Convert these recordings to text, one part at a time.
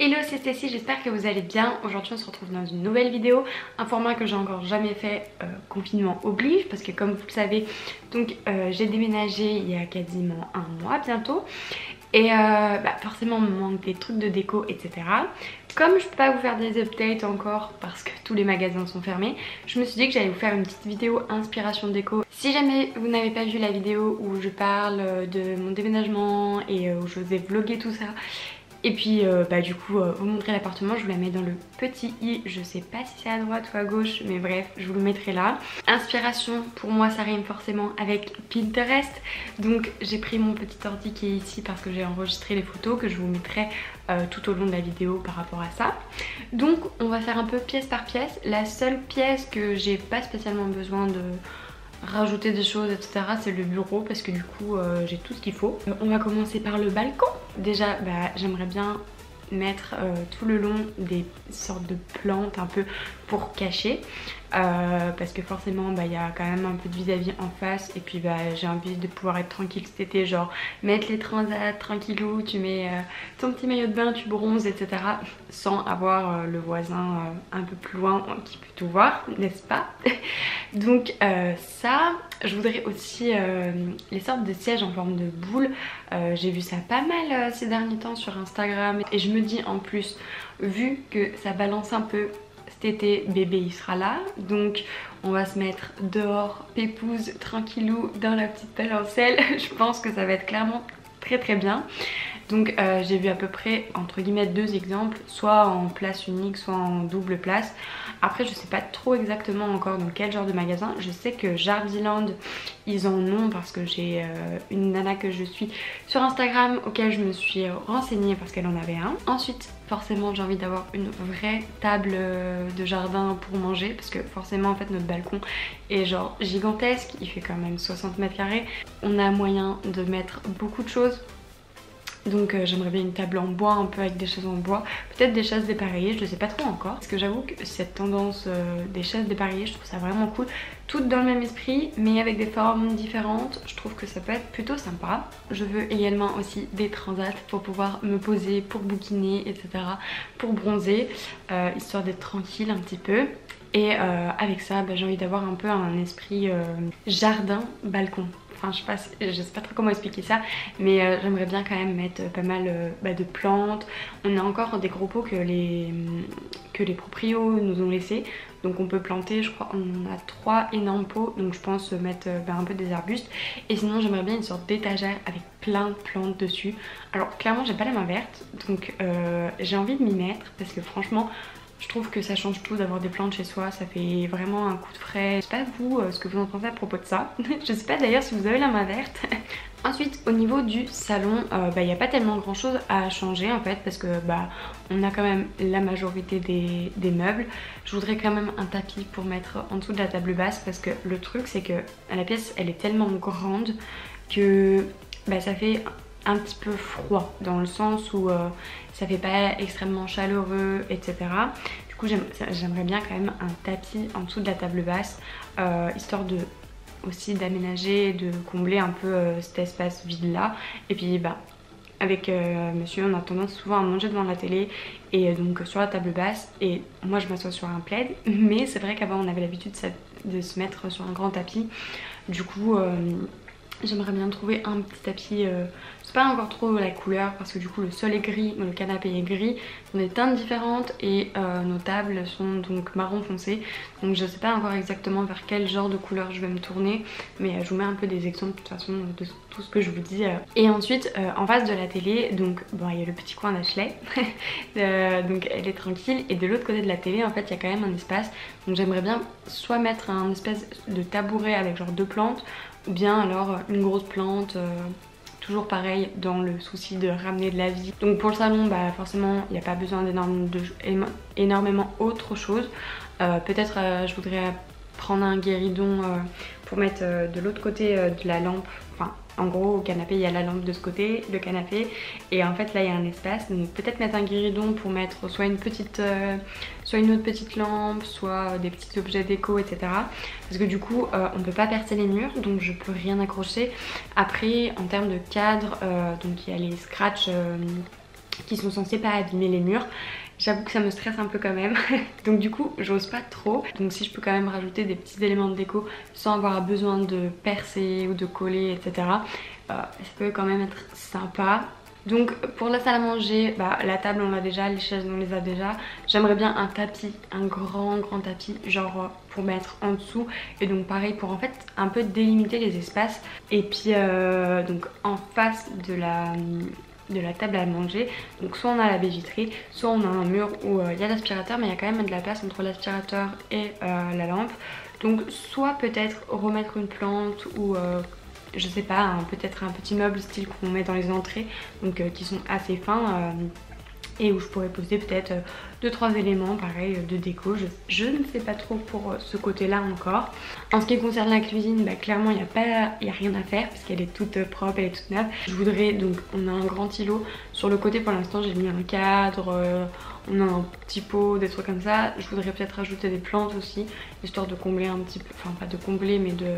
Hello, c'est Stécie, j'espère que vous allez bien. Aujourd'hui on se retrouve dans une nouvelle vidéo, un format que j'ai encore jamais fait, confinement oblige, parce que comme vous le savez, donc j'ai déménagé il y a quasiment un mois bientôt. Et forcément on me manque des trucs de déco, etc. Comme je peux pas vous faire des updates encore parce que tous les magasins sont fermés, je me suis dit que j'allais vous faire une petite vidéo inspiration déco. Si jamais vous n'avez pas vu la vidéo où je parle de mon déménagement et où je vous ai vlogué tout ça, et puis du coup vous montrer l'appartement, je vous la mets dans le petit i, je sais pas si c'est à droite ou à gauche, mais bref je vous le mettrai là. Inspiration, pour moi ça rime forcément avec Pinterest, donc j'ai pris mon petit ordi qui est ici parce que j'ai enregistré les photos que je vous mettrai tout au long de la vidéo par rapport à ça. Donc on va faire un peu pièce par pièce. La seule pièce que j'ai pas spécialement besoin de rajouter des choses, etc., c'est le bureau parce que du coup j'ai tout ce qu'il faut. On va commencer par le balcon. Déjà j'aimerais bien mettre tout le long des sortes de plantes un peu pour cacher, parce que forcément il y a quand même un peu de vis-à-vis en face, et puis j'ai envie de pouvoir être tranquille cet été, genre mettre les transats tranquillou, tu mets ton petit maillot de bain, tu bronzes, etc., sans avoir le voisin un peu plus loin qui peut tout voir, n'est-ce pas? Donc ça, je voudrais aussi les sortes de sièges en forme de boule. J'ai vu ça pas mal ces derniers temps sur Instagram, et je me dis en plus, vu que ça balance un peu, cet été bébé il sera là, donc on va se mettre dehors pépouze tranquillou dans la petite balancelle. Je pense que ça va être clairement très très bien. Donc j'ai vu à peu près entre guillemets deux exemples, soit en place unique, soit en double place. Après je sais pas trop exactement encore dans quel genre de magasin. Je sais que Jardiland ils en ont parce que j'ai une nana que je suis sur Instagram auquel je me suis renseignée parce qu'elle en avait un. Ensuite forcément j'ai envie d'avoir une vraie table de jardin pour manger, parce que forcément en fait notre balcon est genre gigantesque, il fait quand même 60 mètres carrés. On a moyen de mettre beaucoup de choses. Donc j'aimerais bien une table en bois, un peu avec des chaises en bois, peut-être des chaises dépareillées, je ne sais pas trop encore. Parce que j'avoue que cette tendance des chaises dépareillées, je trouve ça vraiment cool. Toutes dans le même esprit, mais avec des formes différentes, je trouve que ça peut être plutôt sympa. Je veux également aussi des transats pour pouvoir me poser, pour bouquiner, etc., pour bronzer, histoire d'être tranquille un petit peu. Et avec ça, j'ai envie d'avoir un peu un esprit jardin, balcon. Enfin, je sais pas trop comment expliquer ça, mais j'aimerais bien quand même mettre pas mal de plantes. On a encore des gros pots que les proprios nous ont laissés, donc on peut planter, je crois on a 3 énormes pots, donc je pense mettre un peu des arbustes. Et sinon j'aimerais bien une sorte d'étagère avec plein de plantes dessus. Alors clairement j'ai pas la main verte, donc j'ai envie de m'y mettre parce que franchement je trouve que ça change tout d'avoir des plantes chez soi, ça fait vraiment un coup de frais. Je sais pas vous ce que vous en pensez à propos de ça. Je sais pas d'ailleurs si vous avez la main verte. Ensuite au niveau du salon, il n'y a pas tellement grand chose à changer en fait, parce que on a quand même la majorité des meubles. Je voudrais quand même un tapis pour mettre en dessous de la table basse, parce que le truc c'est que la pièce elle est tellement grande que ça fait un petit peu froid, dans le sens où ça fait pas extrêmement chaleureux, etc. Du coup j'aimerais bien quand même un tapis en dessous de la table basse, histoire de aussi d'aménager, de combler un peu cet espace vide là. Et puis avec monsieur on a tendance souvent à manger devant la télé, et donc sur la table basse, et moi je m'assois sur un plaid, mais c'est vrai qu'avant on avait l'habitude de se mettre sur un grand tapis. Du coup j'aimerais bien trouver un petit tapis, c'est pas encore trop la couleur parce que du coup le sol est gris, le canapé est gris, on a des teintes différentes, et nos tables sont donc marron foncé, donc je sais pas encore exactement vers quel genre de couleur je vais me tourner, mais je vous mets un peu des exemples de toute façon de tout ce que je vous dis. Et ensuite en face de la télé, donc il y a le petit coin d'Ashley, donc elle est tranquille, et de l'autre côté de la télé en fait il y a quand même un espace, donc j'aimerais bien soit mettre un espèce de tabouret avec genre 2 plantes, ou bien alors une grosse plante, toujours pareil dans le souci de ramener de la vie. Donc pour le salon forcément il n'y a pas besoin énormément autre chose. Peut-être je voudrais prendre un guéridon pour mettre de l'autre côté de la lampe. Enfin en gros au canapé il y a la lampe de ce côté, le canapé, et en fait là il y a un espace, donc peut-être mettre un guéridon pour mettre soit une autre petite lampe, soit des petits objets déco, etc. Parce que du coup on peut pas percer les murs, donc je peux rien accrocher. Après en termes de cadre, donc il y a les scratchs qui sont censés pas abîmer les murs. J'avoue que ça me stresse un peu quand même. Donc du coup j'ose pas trop. Donc si je peux quand même rajouter des petits éléments de déco sans avoir besoin de percer ou de coller, etc. Ça peut quand même être sympa. Donc pour la salle à manger, la table on l'a déjà, les chaises on les a déjà. J'aimerais bien un tapis, un grand tapis, genre pour mettre en dessous. Et donc pareil pour en fait un peu délimiter les espaces. Et puis donc en face de la table à manger, donc soit on a la baie vitrée, soit on a un mur où il y a l'aspirateur, mais il y a quand même de la place entre l'aspirateur et la lampe. Donc soit peut-être remettre une plante ou je sais pas, peut-être un petit meuble style qu'on met dans les entrées, donc qui sont assez fins et où je pourrais poser peut-être 2-3 éléments pareil de déco. Je ne sais pas trop pour ce côté là encore. En ce qui concerne la cuisine, clairement il n'y a rien à faire parce qu'elle est toute propre, elle est toute neuve. Je voudrais, donc on a un grand îlot sur le côté, pour l'instant j'ai mis un cadre, on a un petit pot, des trucs comme ça. Je voudrais peut-être rajouter des plantes aussi, histoire de combler un petit peu, enfin pas de combler mais de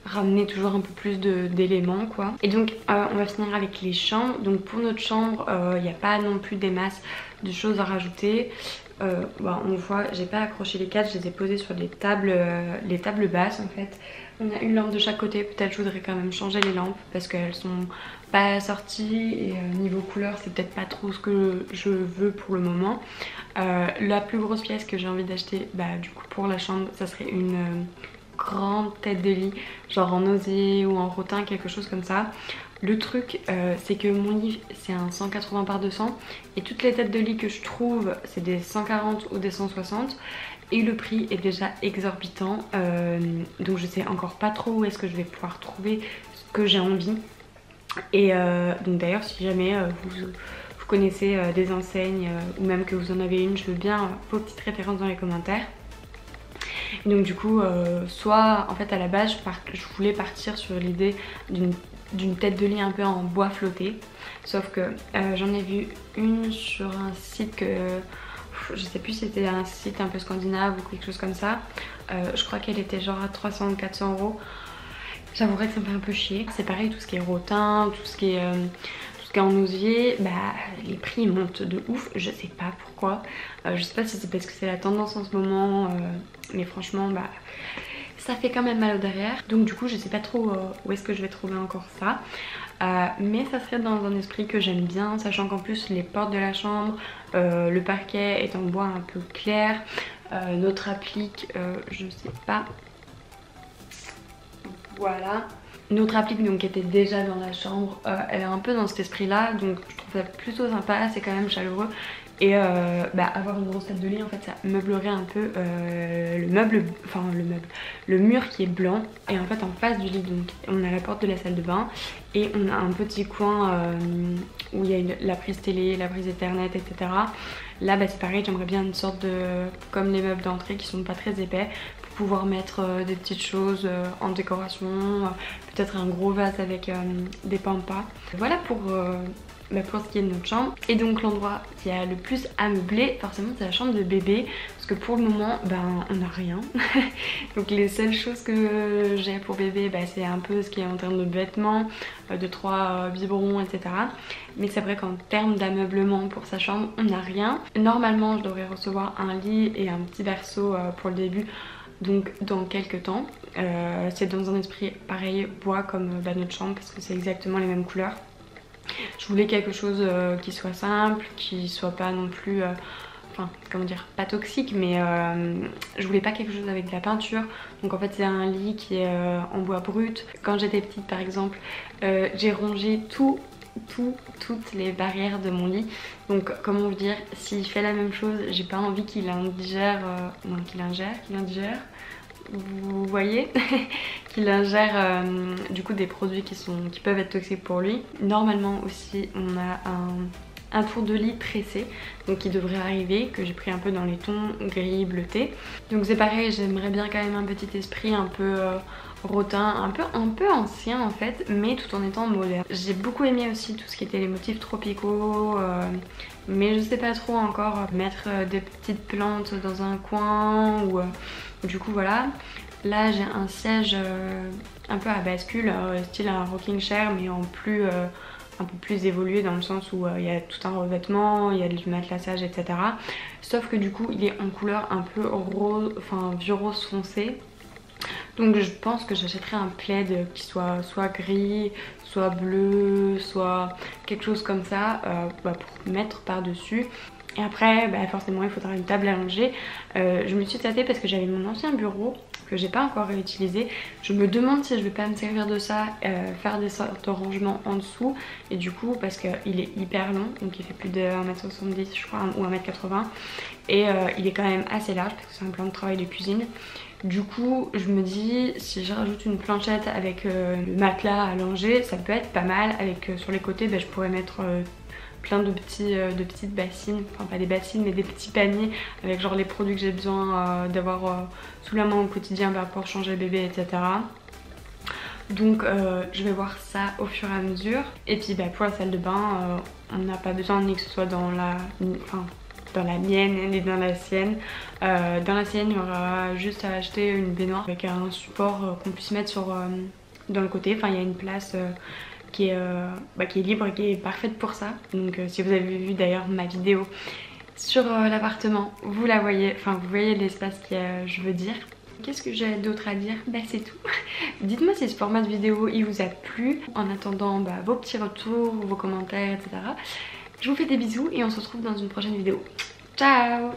ramener toujours un peu plus d'éléments quoi. Et donc on va finir avec les chambres. Donc pour notre chambre il n'y a pas non plus des masses de choses à rajouter. On voit, j'ai pas accroché les cadres, je les ai posés sur les tables basses en fait. On a une lampe de chaque côté, peut-être je voudrais quand même changer les lampes parce qu'elles sont pas sorties et niveau couleur c'est peut-être pas trop ce que je veux pour le moment. La plus grosse pièce que j'ai envie d'acheter du coup pour la chambre, ça serait une grande tête de lit, genre en osier ou en rotin, quelque chose comme ça. Le truc c'est que mon lit c'est un 180 par 200 et toutes les têtes de lit que je trouve c'est des 140 ou des 160 et le prix est déjà exorbitant, donc je sais encore pas trop où est-ce que je vais pouvoir trouver ce que j'ai envie. Et donc d'ailleurs si jamais vous connaissez des enseignes ou même que vous en avez une, je veux bien vos petites références dans les commentaires. Et donc du coup soit en fait à la base je voulais partir sur l'idée d'une tête de lit un peu en bois flotté, sauf que j'en ai vu une sur un site que je sais plus si c'était un site un peu scandinave ou quelque chose comme ça. Je crois qu'elle était genre à 300 ou 400 euros. J'avouerais que ça me fait un peu chier. C'est pareil, tout ce qui est rotin, tout ce qui est en osier, les prix montent de ouf, je sais pas pourquoi. Je sais pas si c'est parce que c'est la tendance en ce moment, mais franchement ça fait quand même mal au derrière. Donc du coup je sais pas trop où est-ce que je vais trouver encore ça. Mais ça serait dans un esprit que j'aime bien, sachant qu'en plus les portes de la chambre, le parquet est en bois un peu clair, notre applique, je sais pas, voilà. Notre applique donc était déjà dans la chambre, elle est un peu dans cet esprit là, donc je trouve ça plutôt sympa, c'est quand même chaleureux. Et avoir une grosse table de lit en fait ça meublerait un peu le mur qui est blanc. Et en fait en face du lit donc on a la porte de la salle de bain et on a un petit coin où il y a la prise télé, la prise ethernet, etc. Là c'est pareil, j'aimerais bien une sorte de, comme les meubles d'entrée qui sont pas très épais, pour pouvoir mettre des petites choses en décoration, peut-être un gros vase avec des pampas. Voilà pour ce qui est de notre chambre. Et donc l'endroit qui a le plus à meubler forcément c'est la chambre de bébé, parce que pour le moment on n'a rien. Donc les seules choses que j'ai pour bébé c'est un peu ce qui est en termes de vêtements, 2-3 biberons, etc. Mais c'est vrai qu'en termes d'ameublement pour sa chambre on n'a rien. Normalement je devrais recevoir un lit et un petit berceau pour le début, donc dans quelques temps. C'est dans un esprit pareil bois comme notre chambre, parce que c'est exactement les mêmes couleurs. Je voulais quelque chose qui soit simple, qui soit pas non plus, comment dire, pas toxique, mais je voulais pas quelque chose avec de la peinture. Donc en fait c'est un lit qui est en bois brut. Quand j'étais petite par exemple, j'ai rongé toutes les barrières de mon lit. Donc comment vous dire, s'il fait la même chose, j'ai pas envie qu'il indigère, qu'il indigère. Vous voyez qu'il ingère du coup des produits qui peuvent être toxiques pour lui. Normalement aussi on a un tour de lit tressé, donc qui devrait arriver, que j'ai pris un peu dans les tons gris bleuté. Donc c'est pareil, j'aimerais bien quand même un petit esprit un peu rotin, un peu ancien en fait, mais tout en étant moderne. J'ai beaucoup aimé aussi tout ce qui était les motifs tropicaux, mais je sais pas trop encore mettre des petites plantes dans un coin ou du coup voilà. Là j'ai un siège un peu à bascule, style un rocking chair mais en plus un peu plus évolué dans le sens où il y a tout un revêtement, il y a du matelassage, etc. Sauf que du coup il est en couleur un peu rose, enfin vieux rose foncé. Donc je pense que j'achèterai un plaid qui soit gris, soit bleu, soit quelque chose comme ça pour mettre par dessus. Et après forcément il faudra une table à longer. Je me suis tâtée parce que j'avais mon ancien bureau que j'ai pas encore réutilisé. Je me demande si je vais pas me servir de ça, faire des sortes de rangements en dessous. Et du coup parce qu'il est hyper long, donc il fait plus de 1m70 je crois ou 1m80. Et il est quand même assez large parce que c'est un plan de travail de cuisine. Du coup je me dis si je rajoute une planchette avec le matelas à langer, ça peut être pas mal. Avec sur les côtés je pourrais mettre plein de petites bassines, enfin pas des bassines mais des petits paniers avec genre les produits que j'ai besoin d'avoir sous la main au quotidien pour changer le bébé, etc. Donc je vais voir ça au fur et à mesure. Et puis pour la salle de bain, on n'a pas besoin ni que ce soit dans la mienne ni dans la sienne. Dans la sienne il y aura juste à acheter une baignoire avec un support qu'on puisse mettre dans le côté. Enfin il y a une place qui est libre et qui est parfaite pour ça. Donc si vous avez vu d'ailleurs ma vidéo sur l'appartement, vous la voyez, enfin vous voyez l'espace que je veux dire. Qu'est-ce que j'ai d'autre à dire? C'est tout. Dites-moi si ce format de vidéo il vous a plu. En attendant vos petits retours, vos commentaires, etc. Je vous fais des bisous et on se retrouve dans une prochaine vidéo. Ciao!